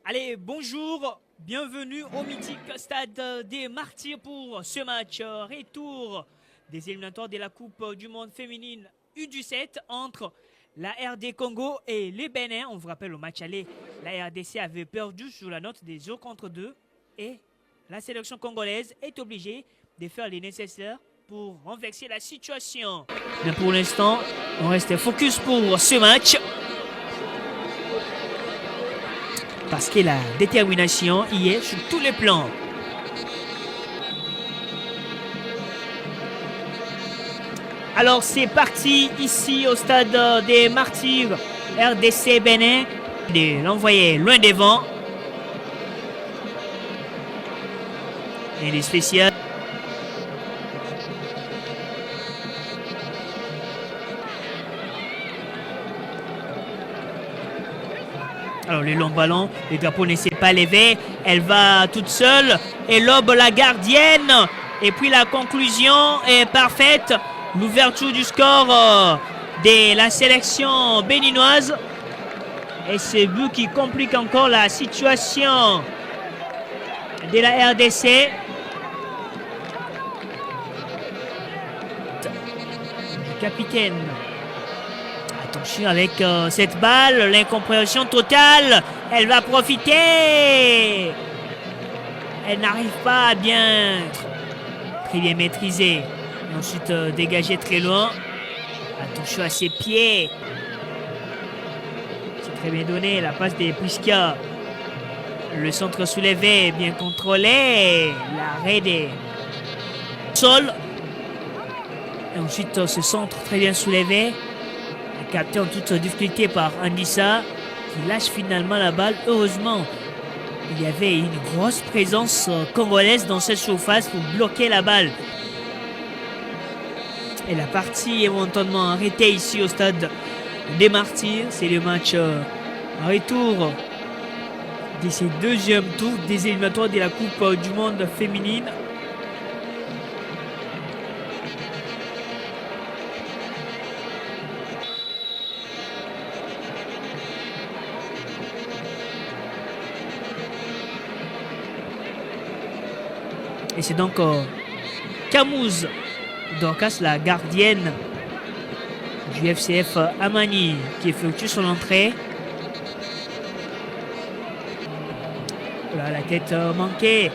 Allez, bonjour, bienvenue au mythique stade des Martyrs pour ce match retour des éliminatoires de la Coupe du Monde féminine U17 entre la RD Congo et les Bénin. On vous rappelle au match aller, la RDC avait perdu sur la note des 0-2 et la sélection congolaise est obligée de faire les nécessaires pour renverser la situation. Mais pour l'instant, on reste focus pour ce match. Parce que la détermination y est sur tous les plans. Alors c'est parti ici au stade des Martyrs, RDC Bénin. De l'envoyer loin devant. Et les spéciales. Alors le long ballon, le drapeau ne s'est pas levé, elle va toute seule et lobe la gardienne. Et puis la conclusion est parfaite, l'ouverture du score de la sélection béninoise. Et ce but qui complique encore la situation de la RDC. Le capitaine. Attention avec cette balle, l'incompréhension totale. Elle va profiter. Elle n'arrive pas à très bien maîtriser. Et ensuite dégager très loin. Attention à ses pieds. C'est très bien donné. La passe des Prisca. Le centre soulevé, bien contrôlé. L'arrêt des sol. Et ensuite ce centre très bien soulevé. Capté en toute difficulté par Andissa qui lâche finalement la balle. Heureusement, il y avait une grosse présence congolaise dans cette surface pour bloquer la balle. Et la partie est momentanément arrêtée ici au stade des Martyrs. C'est le match retour de ces deuxièmes tours des éliminatoires de la Coupe du Monde féminine. Et c'est donc Camouze Dorcas, la gardienne du FCF Amani, qui effectue son entrée. Voilà, la tête manquée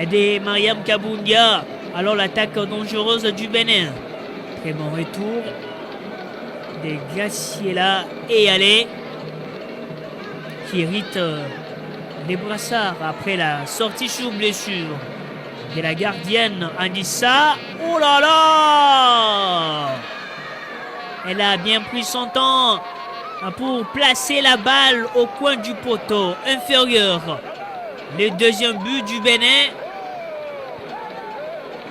de Mariam Kabundia. Alors l'attaque dangereuse du Bénin. Très bon retour des Graciela et Allé qui hérite des brassards après la sortie sur blessure de la gardienne Andissa. Oh là là! Elle a bien pris son temps pour placer la balle au coin du poteau inférieur. Le deuxième but du Bénin,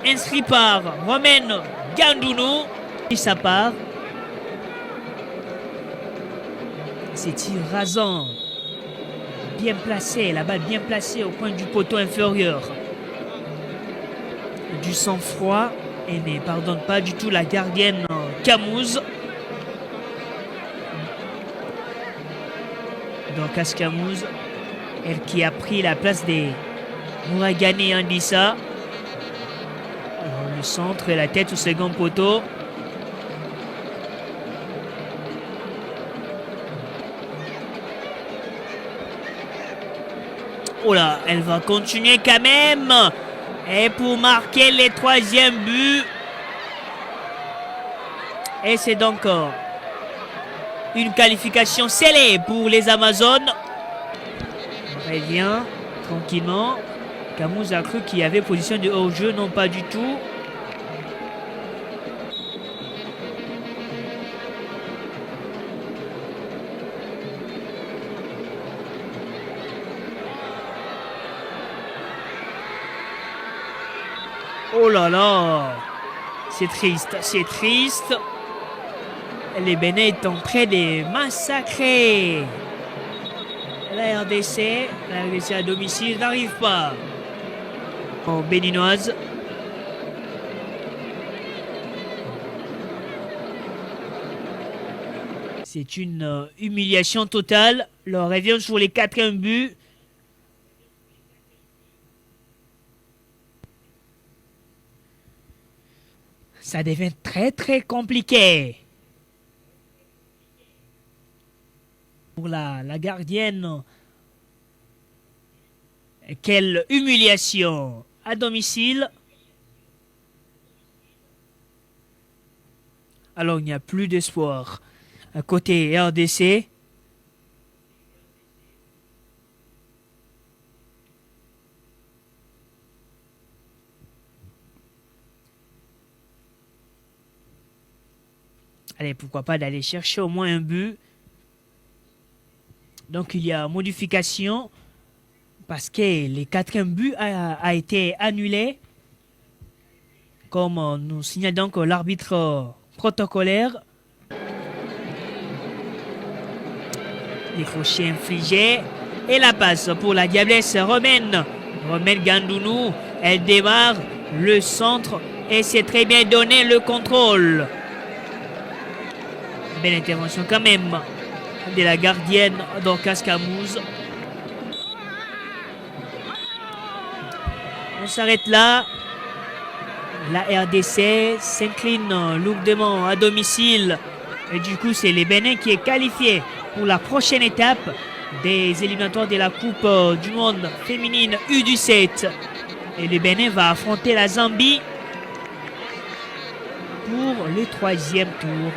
inscrit par Romaine Gandounou. Et sa part, c'est tir rasant, bien placé, la balle bien placée au coin du poteau inférieur. Du sang-froid et ne pardonne pas du tout la gardienne Camouze. Dorcas Camouze, elle qui a pris la place des Mouragane Andissa. Le centre et la tête au second poteau. Oh là, elle va continuer quand même. Et pour marquer le troisième but. Et c'est donc une qualification scellée pour les Amazones. On revient tranquillement. Camouze a cru qu'il y avait position de hors-jeu. Non, pas du tout. Oh là là, c'est triste, c'est triste. Les Bénin est en train de massacrer la RDC. La RDC à domicile n'arrive pas. En béninoise. C'est une humiliation totale. Leur revient sur les 4e buts. Ça devient très très compliqué. Pour la gardienne, quelle humiliation à domicile. Alors il n'y a plus d'espoir. À côté RDC. Allez, pourquoi pas d'aller chercher au moins un but. Donc il y a modification parce que le quatrième but a été annulé. Comme nous signale donc l'arbitre protocolaire. Les crochets infligés. Et la passe pour la diablesse romaine. Romaine Gandounou. Elle démarre le centre et c'est très bien donné le contrôle. Belle intervention quand même de la gardienne Dorcas Camouz. On s'arrête là. La RDC s'incline lourdement à domicile. Et du coup, c'est les Bénin qui est qualifié pour la prochaine étape des éliminatoires de la Coupe du Monde féminine U17. Et le Bénin va affronter la Zambie pour le 3e tour.